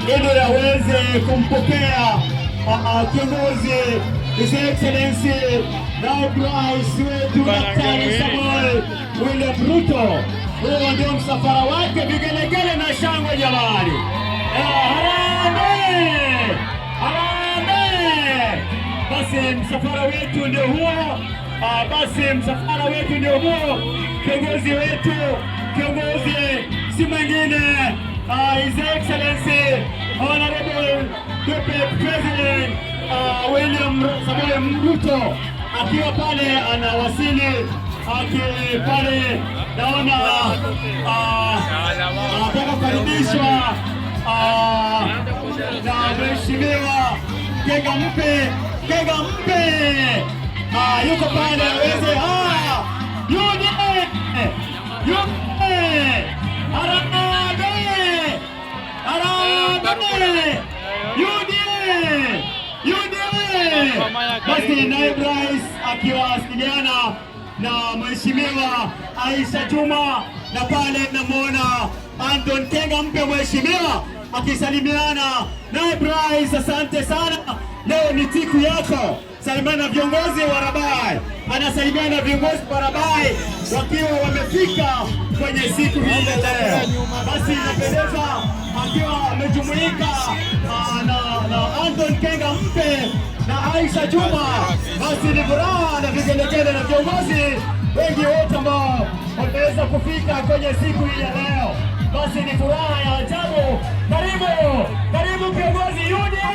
ili aweze kumpokea kiongozi His Excellency Naibu Rais wetu Daktari Samoei William Ruto. Huo ndio msafara wake, vigelegele na shangwe jamani. Harambee! Harambee! Basi msafara wetu ndio huo. Basi msafara wetu ndio huo. Kiongozi wetu, kiongozi si mwingine His Excellency Honorable Deputy President William Samoei Ruto akiwa pale anawasili, pale naona anataka kukaribishwa na Mheshimiwa Kega Mpe. Yuko pale aweze Basi Naibu Rais akiwasiliana na Mheshimiwa Aisha Juma, na pale namwona Anton Kega Mpe mheshimiwa akisalimiana. Naibu Rais, asante sana, leo ni siku yako. Salimiana na viongozi wa Rabai, anasalimiana na viongozi wa Rabai wakiwa wamefika kwenye siku hii ya leo. Basi inapendeza akiwa amejumuika na Anton Kega Mpe na Aisha Juma. Basi ni furaha na vigelegele na viongozi wengi wote ambao wameweza kufika kwenye siku hii ya leo. Basi ni furaha ya ajabu. Karibu kiongozi UDA.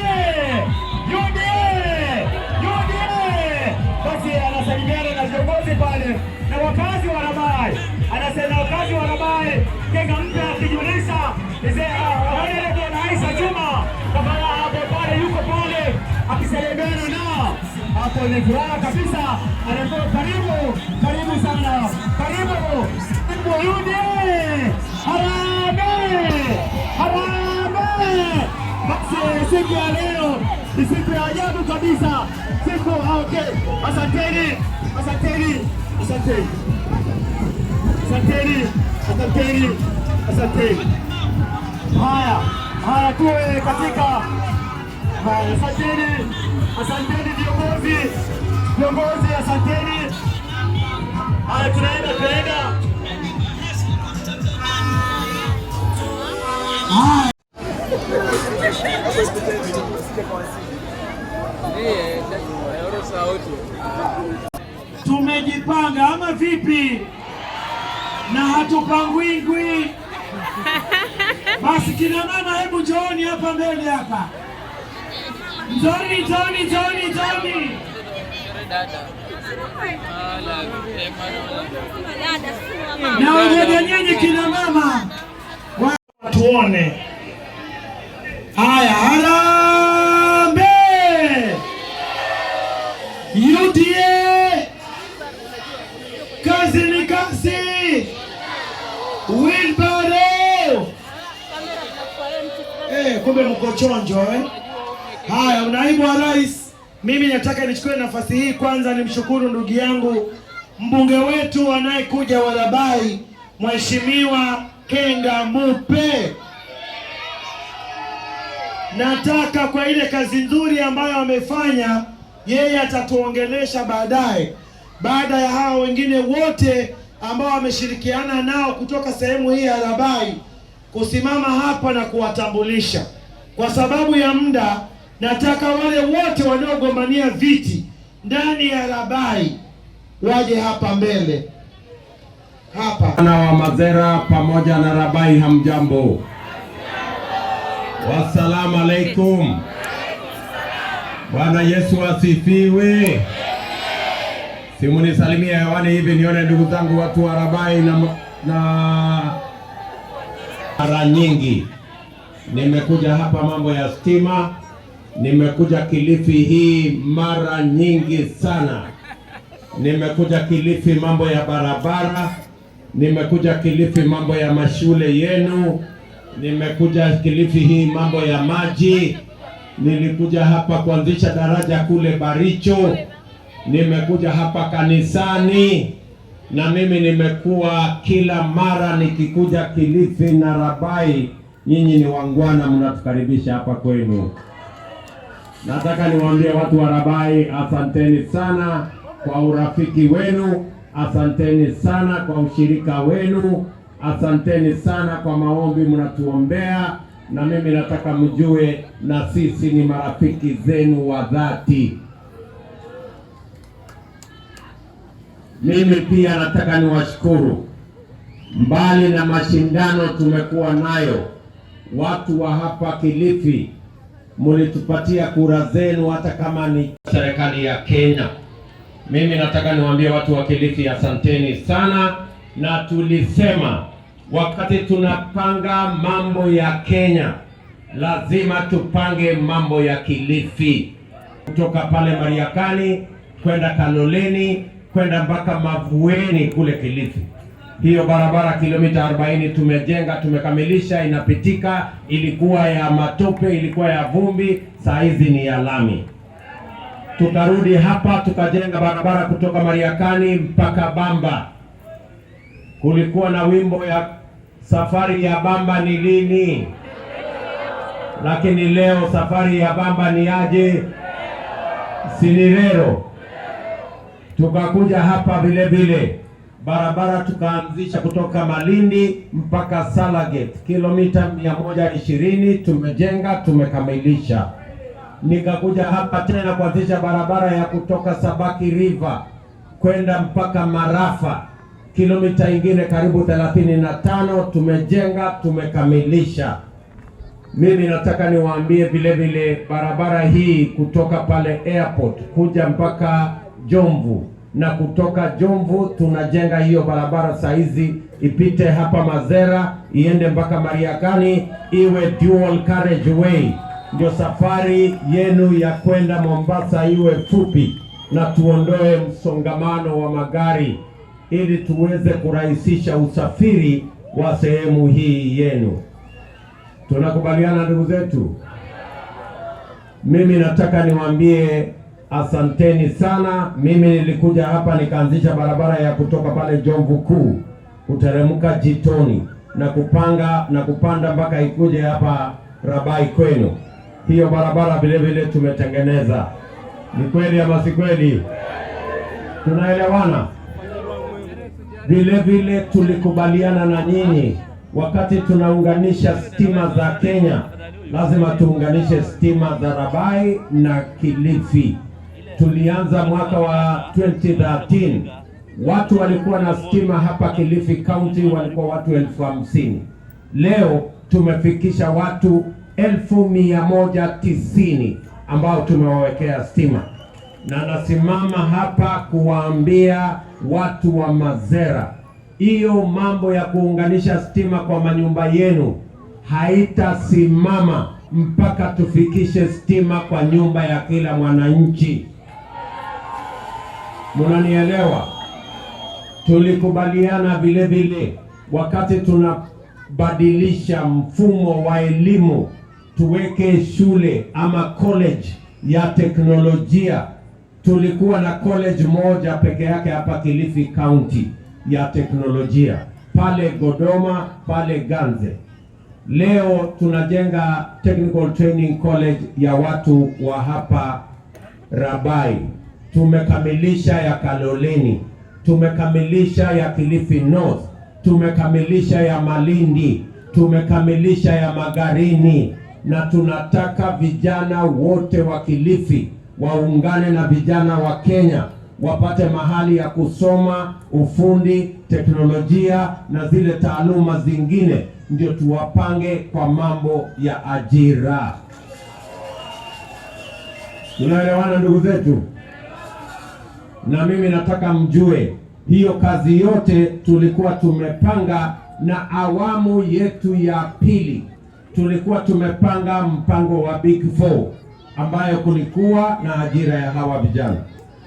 Basi anasalimiana na viongozi pale na wakazi wa Rabai. Anasema wakazi wa Rabai, Kega Mpe akijulisha na Aisha Juma kama hapo pale, yuko pale akisalimiana nao. Hapo ni furaha kabisa. Anasema karibu sana. Karibu UDA. Harambee! Basi siku ya leo ni siku ya ajabu kabisa. Asanteni. Haya tuwe katika asanteni viongozi, asanteni. Haya tunaenda. Tumejipanga ama vipi? Na hatupangwingwi. Basi kina mama, hebu njooni hapa mbele hapa. Njooni. Na wamoja nyinyi kina mama tuone. Haya, harambee! UDA, kazi ni kazi. Wilbaro, kumbe mko chonjo Haya, naibu wa rais, mimi nataka nichukue nafasi hii kwanza nimshukuru ndugu yangu mbunge wetu anayekuja wa Rabai, Mheshimiwa Kega Mpe. Nataka kwa ile kazi nzuri ambayo amefanya, yeye atatuongelesha baadaye, baada ya hao wengine wote ambao wameshirikiana nao kutoka sehemu hii ya Rabai kusimama hapa na kuwatambulisha. Kwa sababu ya muda, nataka wale wote wanaogombania viti ndani ya Rabai waje hapa mbele hapa. Na wa Mazera pamoja na Rabai, hamjambo? Wassalamu alaikum. Bwana Yesu asifiwe. Simunisalimia hewani hivi nione ndugu zangu watu wa Rabai na mara nyingi nimekuja hapa mambo ya stima, nimekuja Kilifi hii mara nyingi sana. Nimekuja Kilifi mambo ya barabara, nimekuja Kilifi mambo ya mashule yenu, nimekuja Kilifi hii mambo ya maji, nilikuja hapa kuanzisha daraja kule Baricho, nimekuja hapa kanisani, na mimi nimekuwa kila mara nikikuja Kilifi na Rabai nyinyi ni wangwana, mnatukaribisha hapa kwenu. Nataka niwaambie watu wa Rabai, asanteni sana kwa urafiki wenu, asanteni sana kwa ushirika wenu, asanteni sana kwa maombi mnatuombea, na mimi nataka mjue na sisi ni marafiki zenu wa dhati. Mimi pia nataka niwashukuru, mbali na mashindano tumekuwa nayo, watu wa hapa Kilifi mulitupatia kura zenu hata kama ni serikali ya Kenya. Mimi nataka niwaambie watu wa Kilifi asanteni sana, na tulisema wakati tunapanga mambo ya Kenya lazima tupange mambo ya Kilifi, kutoka pale Mariakani kwenda Kaloleni kwenda mpaka Mavueni kule Kilifi. Hiyo barabara kilomita 40 tumejenga, tumekamilisha, inapitika. Ilikuwa ya matope, ilikuwa ya vumbi, saa hizi ni ya lami. Tukarudi hapa tukajenga barabara kutoka Mariakani mpaka Bamba. Kulikuwa na wimbo ya safari ya Bamba ni lini, lakini leo safari ya Bamba ni aje? Sinirero. Tukakuja hapa vile vile barabara tukaanzisha kutoka Malindi mpaka Salagate, kilomita 120 tumejenga, tumekamilisha. Nikakuja hapa tena kuanzisha barabara ya kutoka Sabaki River kwenda mpaka Marafa, kilomita ingine karibu 35 tumejenga, tumekamilisha. Mimi nataka niwaambie vile vile barabara hii kutoka pale airport kuja mpaka Jomvu, na kutoka Jomvu tunajenga hiyo barabara saizi ipite hapa Mazera iende mpaka Mariakani, iwe dual carriageway, ndio safari yenu ya kwenda Mombasa iwe fupi, na tuondoe msongamano wa magari ili tuweze kurahisisha usafiri wa sehemu hii yenu. Tunakubaliana ndugu zetu? Mimi nataka niwaambie asanteni sana. Mimi nilikuja hapa nikaanzisha barabara ya kutoka pale Jomvu Kuu kuteremka Jitoni na kupanda mpaka ikuje hapa Rabai kwenu. Hiyo barabara vile vile tumetengeneza. Ni kweli ama si kweli? Tunaelewana? Vile vile tulikubaliana na nyinyi, wakati tunaunganisha stima za Kenya lazima tuunganishe stima za Rabai na Kilifi. Tulianza mwaka wa 2013. Watu walikuwa na stima hapa Kilifi County walikuwa watu 50,000. Leo tumefikisha watu 190 ambao tumewawekea stima. Na nasimama hapa kuwaambia watu wa Mazera, hiyo mambo ya kuunganisha stima kwa manyumba yenu haitasimama mpaka tufikishe stima kwa nyumba ya kila mwananchi. Munanielewa? Tulikubaliana vile vile wakati tunabadilisha mfumo wa elimu tuweke shule ama college ya teknolojia. Tulikuwa na college moja peke yake hapa Kilifi County ya teknolojia pale Godoma, pale Ganze. Leo tunajenga technical training college ya watu wa hapa Rabai. Tumekamilisha ya Kaloleni, tumekamilisha ya Kilifi North, tumekamilisha ya Malindi, tumekamilisha ya Magarini, na tunataka vijana wote wa Kilifi waungane na vijana wa Kenya wapate mahali ya kusoma ufundi, teknolojia na zile taaluma zingine, ndio tuwapange kwa mambo ya ajira. Tunaelewana ndugu zetu? Na mimi nataka mjue hiyo kazi yote tulikuwa tumepanga, na awamu yetu ya pili tulikuwa tumepanga mpango wa Big Four, ambayo kulikuwa na ajira ya hawa vijana,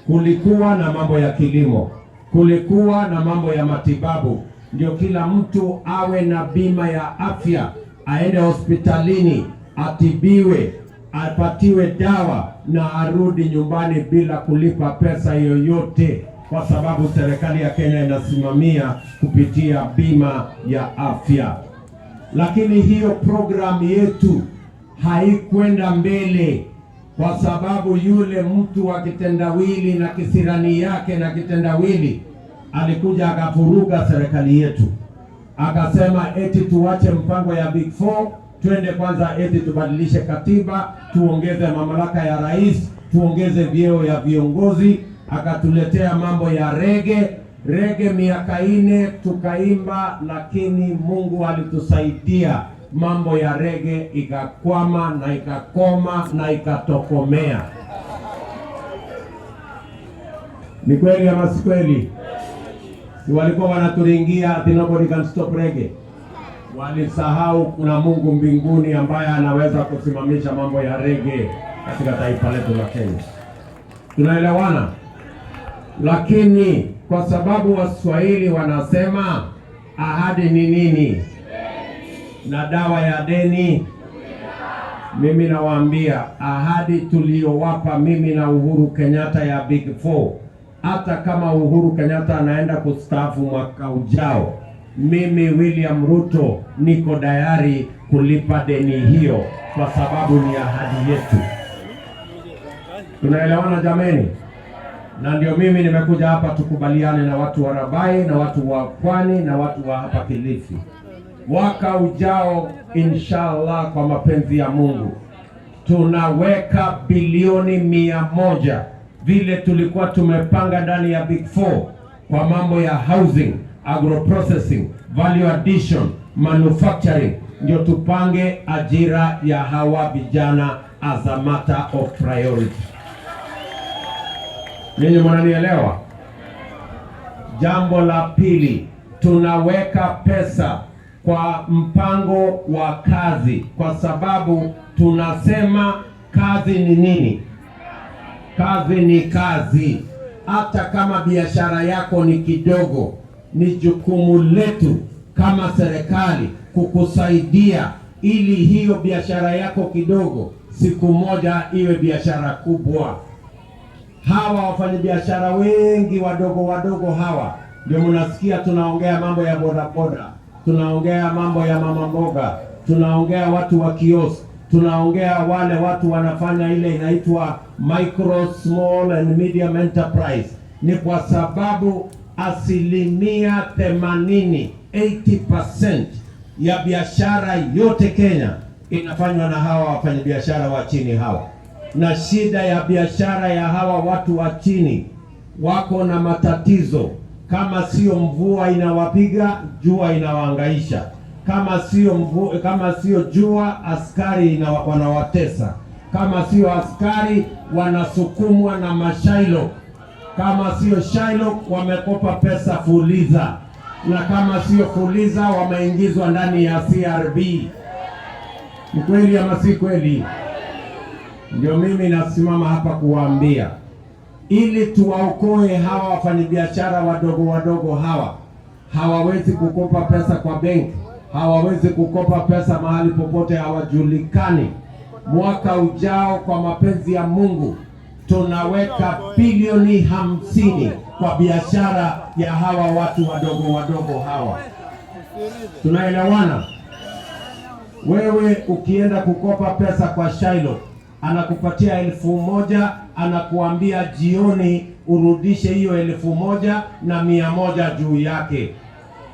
kulikuwa na mambo ya kilimo, kulikuwa na mambo ya matibabu, ndio kila mtu awe na bima ya afya, aende hospitalini, atibiwe, apatiwe dawa na arudi nyumbani bila kulipa pesa yoyote, kwa sababu serikali ya Kenya inasimamia kupitia bima ya afya. lakini hiyo programu yetu haikwenda mbele kwa sababu yule mtu wa kitendawili na kisirani yake na kitendawili alikuja akavuruga serikali yetu, akasema eti tuache mpango ya Big Four, twende kwanza eti tubadilishe katiba, tuongeze mamlaka ya rais, tuongeze vyeo ya viongozi. Akatuletea mambo ya rege miaka 4 tukaimba, lakini Mungu alitusaidia, mambo ya rege ikakwama na ikakoma na ikatokomea. Ni kweli ama si kweli? Si walikuwa wanaturingia ati nobody can stop reggae? Walisahau kuna Mungu mbinguni ambaye anaweza kusimamisha mambo ya reggae katika taifa letu la Kenya. Tunaelewana? Lakini kwa sababu Waswahili wanasema ahadi ni nini na dawa ya deni, mimi nawaambia ahadi tuliyowapa mimi na Uhuru Kenyatta ya Big Four, hata kama Uhuru Kenyatta anaenda kustaafu mwaka ujao, mimi William Ruto niko tayari kulipa deni hiyo kwa sababu ni ahadi yetu. Tunaelewana jameni? Na ndio mimi nimekuja hapa tukubaliane na watu wa Rabai na watu wa Pwani na watu wa hapa Kilifi. Mwaka ujao inshallah, kwa mapenzi ya Mungu, tunaweka bilioni 100 vile tulikuwa tumepanga ndani ya Big Four kwa mambo ya housing, agroprocessing, value addition, manufacturing, ndio tupange ajira ya hawa vijana as a matter of priority. Ninyi mnanielewa? Jambo la pili, tunaweka pesa kwa mpango wa kazi, kwa sababu tunasema kazi ni nini? Kazi ni kazi. Hata kama biashara yako ni kidogo, ni jukumu letu kama serikali kukusaidia ili hiyo biashara yako kidogo siku moja iwe biashara kubwa. Hawa wafanyabiashara wengi wadogo hawa ndio mnasikia tunaongea mambo ya bodaboda, tunaongea mambo ya mama mboga, tunaongea watu wa kiosk, tunaongea wale watu wanafanya ile inaitwa micro, small and medium enterprise. Ni kwa sababu 80% ya biashara yote Kenya inafanywa na hawa wafanyabiashara wa chini hawa. Na shida ya biashara ya hawa watu wa chini, wako na matatizo. Kama sio mvua inawapiga, jua inawaangaisha. Kama sio jua, askari wanawatesa. Kama sio askari, wanasukumwa na mashailo. Kama sio shailo, wamekopa pesa fuliza. Na kama sio fuliza, wameingizwa ndani ya CRB. Ni kweli ama si kweli? Ndio mimi nasimama hapa kuwaambia, ili tuwaokoe hawa wafanyabiashara wadogo hawa. Hawawezi kukopa pesa kwa benki, hawawezi kukopa pesa mahali popote, hawajulikani. Mwaka ujao kwa mapenzi ya Mungu tunaweka bilioni 50 kwa biashara ya hawa watu wadogo hawa. Tunaelewana? Wewe ukienda kukopa pesa kwa Shailo, anakupatia 1,000, anakuambia jioni urudishe hiyo 1,000 na 100 juu yake.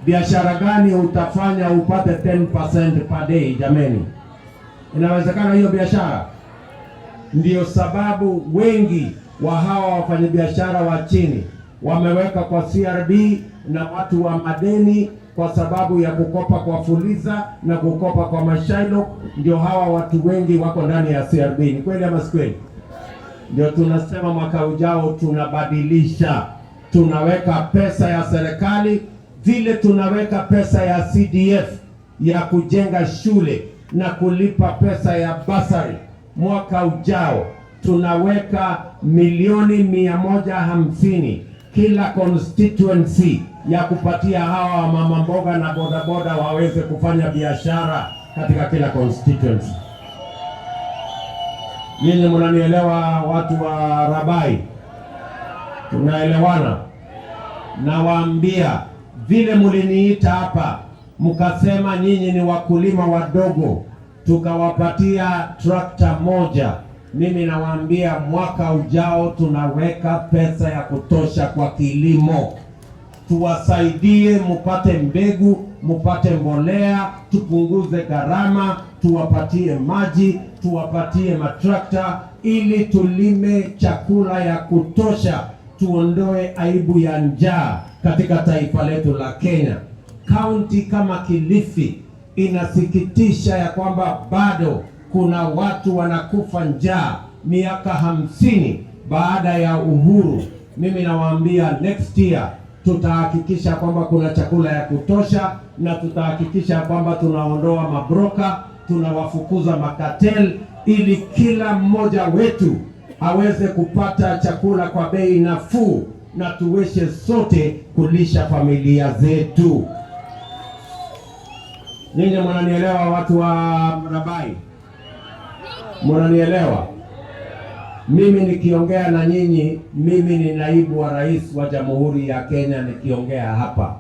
Biashara gani utafanya upate 10% per day jameni? Inawezekana hiyo biashara? Ndio sababu wengi wa hawa wafanyabiashara wa chini wameweka kwa CRB na watu wa madeni, kwa sababu ya kukopa kwa fuliza na kukopa kwa mashailo. Ndio hawa watu wengi wako ndani ya CRB. Ni kweli ama si kweli? Ndio tunasema mwaka ujao tunabadilisha, tunaweka pesa ya serikali vile tunaweka pesa ya CDF ya kujenga shule na kulipa pesa ya basari. Mwaka ujao tunaweka milioni 150 kila constituency ya kupatia hawa mama mboga na bodaboda waweze kufanya biashara katika kila constituency. Ninyi mnanielewa watu wa Rabai? Tunaelewana? Nawaambia vile muliniita hapa mkasema nyinyi ni wakulima wadogo, tukawapatia trakta moja. Mimi nawaambia mwaka ujao tunaweka pesa ya kutosha kwa kilimo. Tuwasaidie mupate mbegu, mupate mbolea, tupunguze gharama, tuwapatie maji, tuwapatie matrakta ili tulime chakula ya kutosha, tuondoe aibu ya njaa katika taifa letu la Kenya. Kaunti kama Kilifi inasikitisha ya kwamba bado kuna watu wanakufa njaa miaka 50 baada ya uhuru. Mimi nawaambia next year tutahakikisha kwamba kuna chakula ya kutosha, na tutahakikisha kwamba tunaondoa mabroka, tunawafukuza makatel, ili kila mmoja wetu aweze kupata chakula kwa bei nafuu, na tuweze sote kulisha familia zetu. Ninyi mnanielewa, watu wa Rabai? Mnanielewa? Mimi nikiongea na nyinyi, mimi ni naibu wa rais wa Jamhuri ya Kenya nikiongea hapa.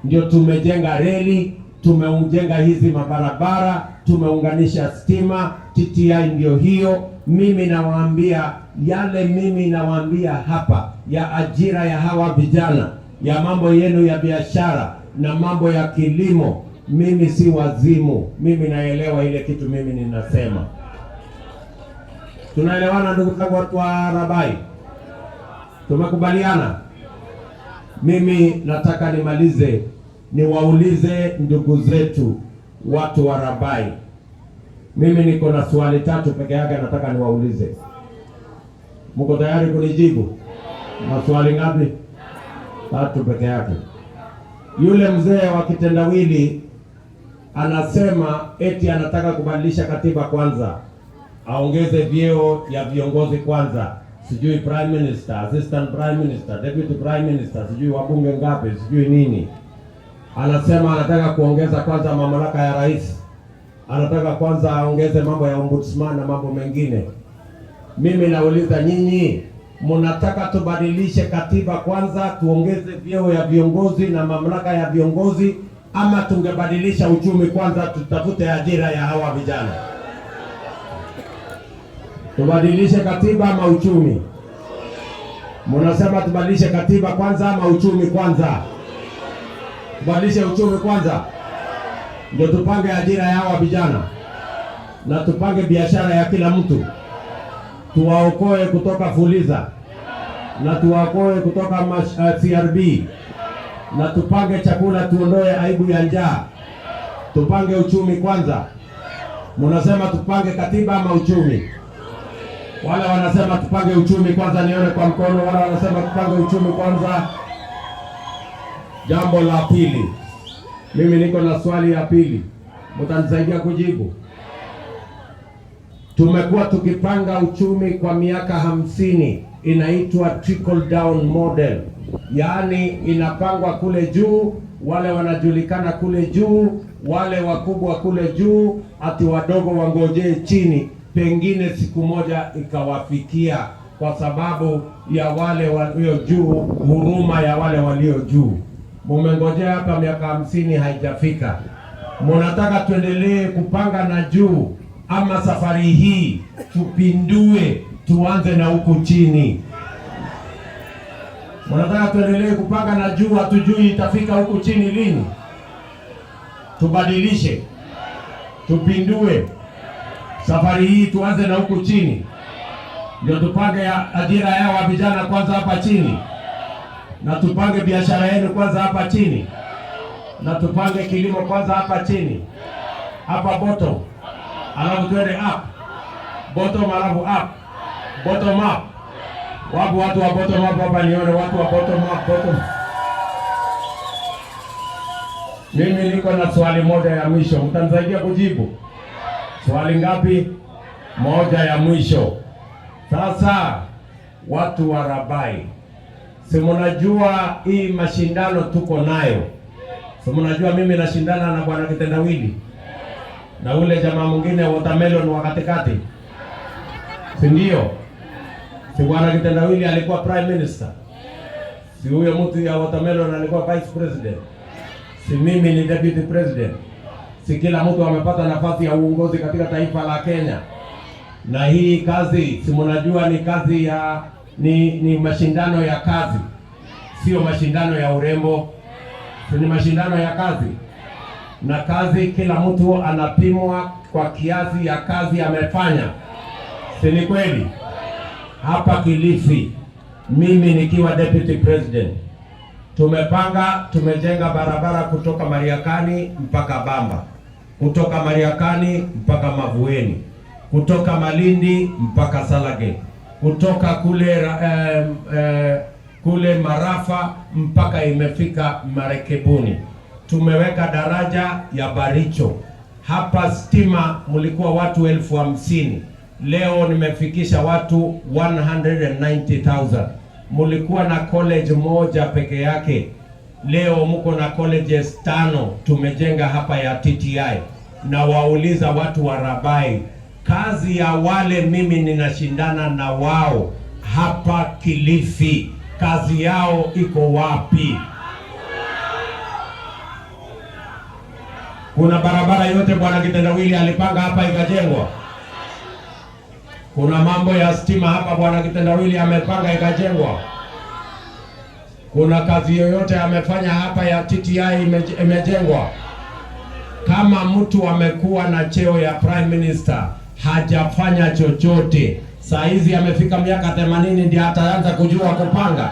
Ndio tumejenga reli, tumeunjenga hizi mabarabara, tumeunganisha stima, TTI ndio hiyo. Mimi nawaambia yale, mimi nawaambia hapa ya ajira ya hawa vijana, ya mambo yenu ya biashara na mambo ya kilimo, mimi si wazimu. Mimi naelewa ile kitu mimi ninasema. Tunaelewana ndugu zangu watu wa Rabai? Tumekubaliana? Mimi nataka nimalize niwaulize ndugu zetu watu wa Rabai. Mimi niko na swali 3 peke yake nataka niwaulize. Mko tayari kunijibu? Maswali ngapi? 3 peke yake. Yule mzee wa kitendawili anasema eti anataka kubadilisha katiba kwanza, aongeze vyeo ya viongozi kwanza, sijui prime minister, assistant prime minister, deputy prime minister, sijui wabunge ngapi, sijui nini. Anasema anataka kuongeza kwanza mamlaka ya rais, anataka kwanza aongeze mambo ya ombudsman na mambo mengine. Mimi nauliza nyinyi, mnataka tubadilishe katiba kwanza tuongeze vyeo ya viongozi na mamlaka ya viongozi, ama tungebadilisha uchumi kwanza tutafute ajira ya hawa vijana? Tubadilishe katiba ama uchumi? Mnasema tubadilishe katiba kwanza ama uchumi kwanza? Tubadilishe uchumi kwanza, ndio tupange ajira ya hawa vijana na tupange biashara ya kila mtu, tuwaokoe kutoka Fuliza na tuwaokoe kutoka CRB, na tupange chakula, tuondoe aibu ya njaa. Tupange uchumi kwanza. Mnasema tupange katiba ama uchumi? Wale wanasema tupange uchumi kwanza, nione kwa mkono. Wale wanasema tupange uchumi kwanza. Jambo la pili, mimi niko na swali ya pili, mtanisaidia kujibu. Tumekuwa tukipanga uchumi kwa miaka 50, inaitwa trickle down model. Yaani inapangwa kule juu, wale wanajulikana kule juu, wale wakubwa kule juu, ati wadogo wangojee chini, pengine siku moja ikawafikia kwa sababu ya wale walio juu, huruma ya wale walio juu. Mumengojea hapa miaka 50 haijafika. Mnataka tuendelee kupanga na juu, ama safari hii tupindue tuanze na huku chini? Mnataka tuendelee kupanga na juu, hatujui itafika huku chini lini? Tubadilishe, tupindue, safari hii tuanze na huku chini, ndio tupange ajira yao vijana kwanza hapa chini, na tupange biashara yenu kwanza hapa chini, na tupange kilimo kwanza hapa chini, hapa bottom, alafu tuende up, bottom alafu up, bottom up. Wapo watu wa bottom up hapa? Nione watu wa bottom up, bottom. Mimi niko na swali moja ya mwisho, mtanisaidia kujibu? Swali ngapi? Moja ya mwisho. Sasa watu wa Rabai, si mnajua hii mashindano tuko nayo? Si mnajua mimi nashindana na bwana Kitendawili na ule jamaa mwingine watermelon wa katikati, si ndio? Si bwana Kitendawili alikuwa prime minister, si huyo mtu ya watermelon alikuwa vice president, Si mimi ni deputy president? Si kila mtu amepata nafasi ya uongozi katika taifa la Kenya? Na hii kazi si mnajua ni kazi ya ni mashindano ya kazi, sio mashindano ya urembo. Si ni mashindano ya kazi, na kazi kila mtu anapimwa kwa kiasi ya kazi amefanya. Si ni kweli? Hapa Kilifi, mimi nikiwa deputy president, tumejenga barabara kutoka Mariakani mpaka Bamba, kutoka Mariakani mpaka Mavueni, kutoka Malindi mpaka Salage, kutoka kule Marafa mpaka imefika Marekebuni. Tumeweka daraja ya Baricho. Hapa stima mlikuwa watu 50,000. Leo nimefikisha watu 190,000. Mulikuwa na college moja peke yake, leo mko na colleges 5 tumejenga hapa ya TTI. Na wauliza watu wa Rabai, kazi ya wale mimi ninashindana na wao hapa Kilifi, kazi yao iko wapi? Kuna barabara yote Bwana Kitendawili alipanga hapa ikajengwa? Kuna mambo ya stima hapa Bwana Kitendawili amepanga ikajengwa? Kuna kazi yoyote amefanya hapa ya TTI imejengwa? Kama mtu amekuwa na cheo ya prime minister hajafanya chochote, saa hizi amefika miaka 80 ndio ataanza kujua kupanga?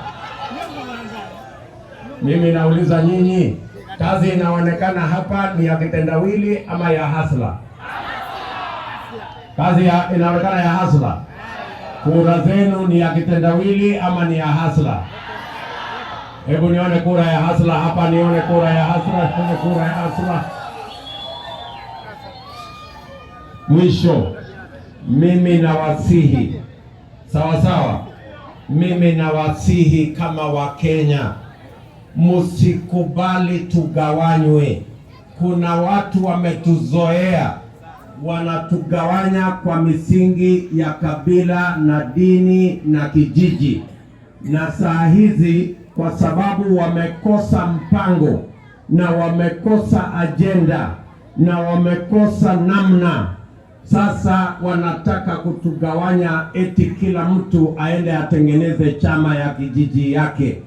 Mimi nauliza nyinyi, kazi inaonekana hapa ni ya Kitendawili ama ya Hasla? Kazi inaonekana ya Hasla. Kura zenu ni ya Kitendawili ama ni ya Hasla? Hebu nione kura ya Hasla hapa, nione kura ya Hasla, kura ya Hasla. Mwisho, mimi nawasihi, sawa, mimi nawasihi kama Wakenya, msikubali tugawanywe. Kuna watu wametuzoea, wanatugawanya kwa misingi ya kabila na dini na kijiji, na saa hizi kwa sababu wamekosa mpango na wamekosa ajenda na wamekosa namna, sasa wanataka kutugawanya eti kila mtu aende atengeneze chama ya kijiji yake.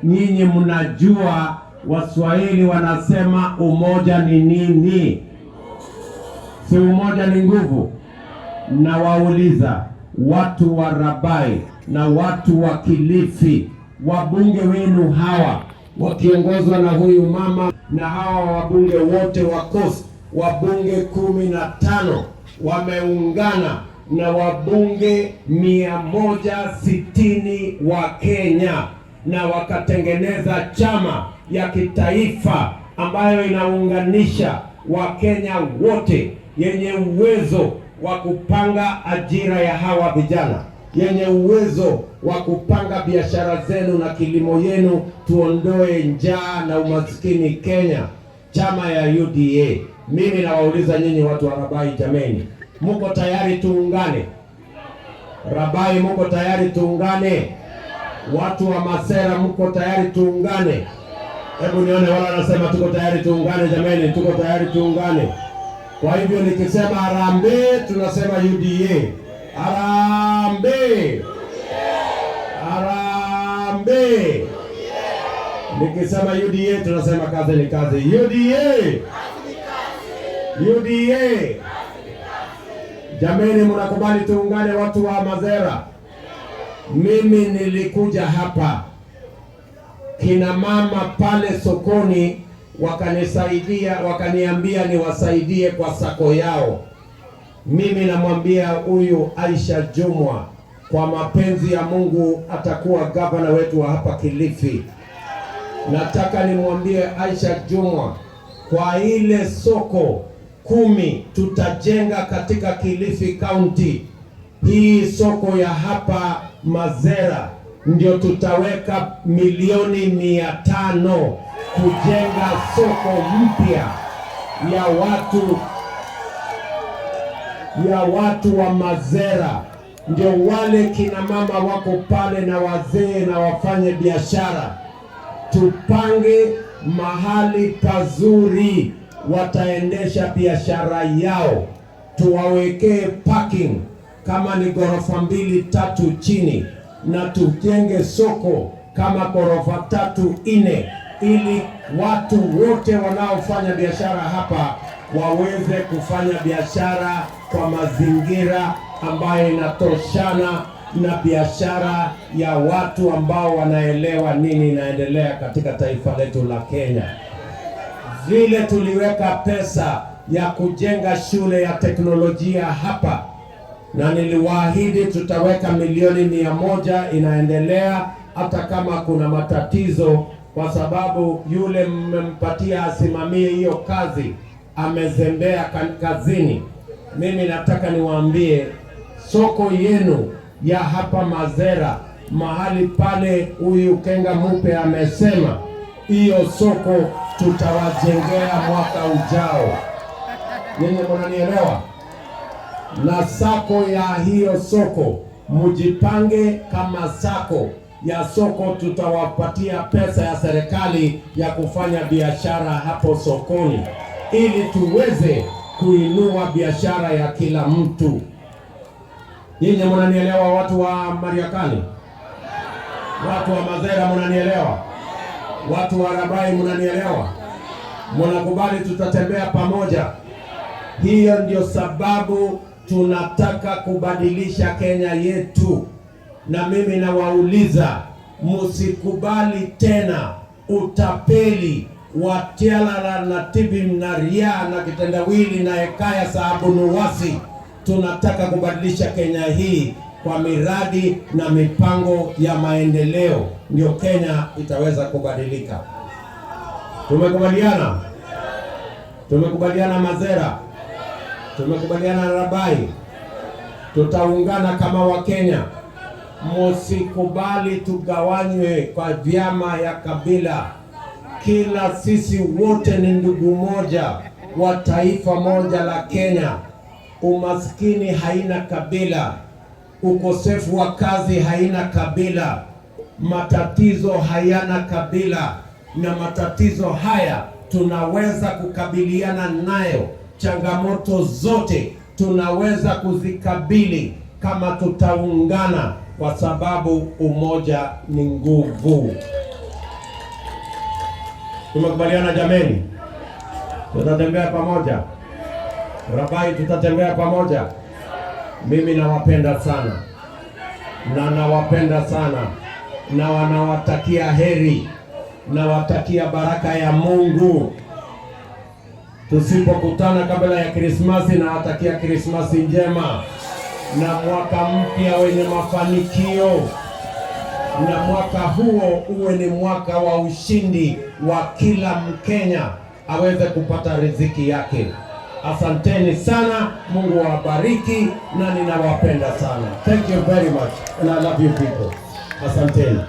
Nyinyi mnajua Waswahili wanasema umoja ni nini? Si umoja ni nguvu? Na wauliza watu wa Rabai na watu wa Kilifi, wabunge wenu hawa wakiongozwa na huyu mama na hawa wabunge wote wa Coast, wabunge 15 wameungana na wabunge 160 wa Kenya, na wakatengeneza chama ya kitaifa ambayo inaunganisha Wakenya wote, yenye uwezo wa kupanga ajira ya hawa vijana, yenye uwezo wa kupanga biashara zenu na kilimo yenu, tuondoe njaa na umaskini Kenya, chama ya UDA. Mimi nawauliza nyinyi watu wa Rabai, jameni, muko tayari tuungane? Rabai, muko tayari tuungane? Watu wa Masera, muko tayari tuungane? Hebu nione wala wanasema tuko tayari tuungane. Jameni, tuko tayari tuungane. Kwa hivyo nikisema harambee, tunasema UDA. Harambee, harambee. Nikisema UDA, tunasema kazi ni kazi. UDA, UDA. Jameni, mnakubali tuungane watu wa Mazera? Mimi nilikuja hapa, kina mama pale sokoni wakanisaidia, wakaniambia niwasaidie kwa sako yao. Mimi namwambia huyu Aisha Jumwa, kwa mapenzi ya Mungu atakuwa gavana wetu wa hapa Kilifi. Nataka nimwambie Aisha Jumwa, kwa ile soko 10 tutajenga katika Kilifi County, hii soko ya hapa Mazera ndio tutaweka milioni 500 kujenga soko mpya ya watu wa Mazera. Ndio wale kina mama wako pale na wazee na wafanye biashara, tupange mahali pazuri wataendesha biashara yao. Tuwawekee parking kama ni ghorofa 2-3 chini, na tujenge soko kama ghorofa 3-4, ili watu wote wanaofanya biashara hapa waweze kufanya biashara kwa mazingira ambayo inatoshana na biashara ya watu ambao wanaelewa nini inaendelea katika taifa letu la Kenya. Vile tuliweka pesa ya kujenga shule ya teknolojia hapa, na niliwaahidi tutaweka milioni 100, inaendelea hata kama kuna matatizo, kwa sababu yule mmempatia asimamie hiyo kazi amezembea kazini. Mimi nataka niwaambie, soko yenu ya hapa Mazera, mahali pale huyu Kenga Mupe amesema, hiyo soko tutawajengea mwaka ujao. Ninyi mnanielewa? Na sako ya hiyo soko, mujipange kama sako ya soko, tutawapatia pesa ya serikali ya kufanya biashara hapo sokoni, ili tuweze kuinua biashara ya kila mtu. Ninyi mnanielewa, watu wa Mariakani? Watu wa Mazera mnanielewa? Watu wa Rabai mnanielewa? Mnakubali tutatembea pamoja? Hiyo ndio sababu tunataka kubadilisha Kenya yetu. Na mimi nawauliza, msikubali tena utapeli wa Tialala na Tibim na Ria na kitendawili na Ekaya Sababu Nuwasi. Tunataka kubadilisha Kenya hii kwa miradi na mipango ya maendeleo, ndio Kenya itaweza kubadilika. Tumekubaliana? Tumekubaliana Mazera? Tumekubaliana Rabai? Tutaungana kama Wakenya. Msikubali tugawanywe kwa vyama ya kabila. Kila sisi wote ni ndugu moja wa taifa moja la Kenya. Umaskini haina kabila, ukosefu wa kazi haina kabila, matatizo hayana kabila, na matatizo haya tunaweza kukabiliana nayo. Changamoto zote tunaweza kuzikabili kama tutaungana, kwa sababu umoja ni nguvu. Tumekubaliana jameni? Tutatembea pamoja. Rabai, tutatembea pamoja. Mimi nawapenda sana na nawapenda sana, na wanawatakia heri, nawatakia baraka ya Mungu. Tusipokutana kabla ya Krismasi, nawatakia Krismasi njema na mwaka mpya wenye mafanikio, na mwaka huo uwe ni mwaka wa ushindi wa kila Mkenya aweze kupata riziki yake. Asanteni sana, Mungu awabariki, na ninawapenda sana. Thank you very much and I love you people. Asanteni.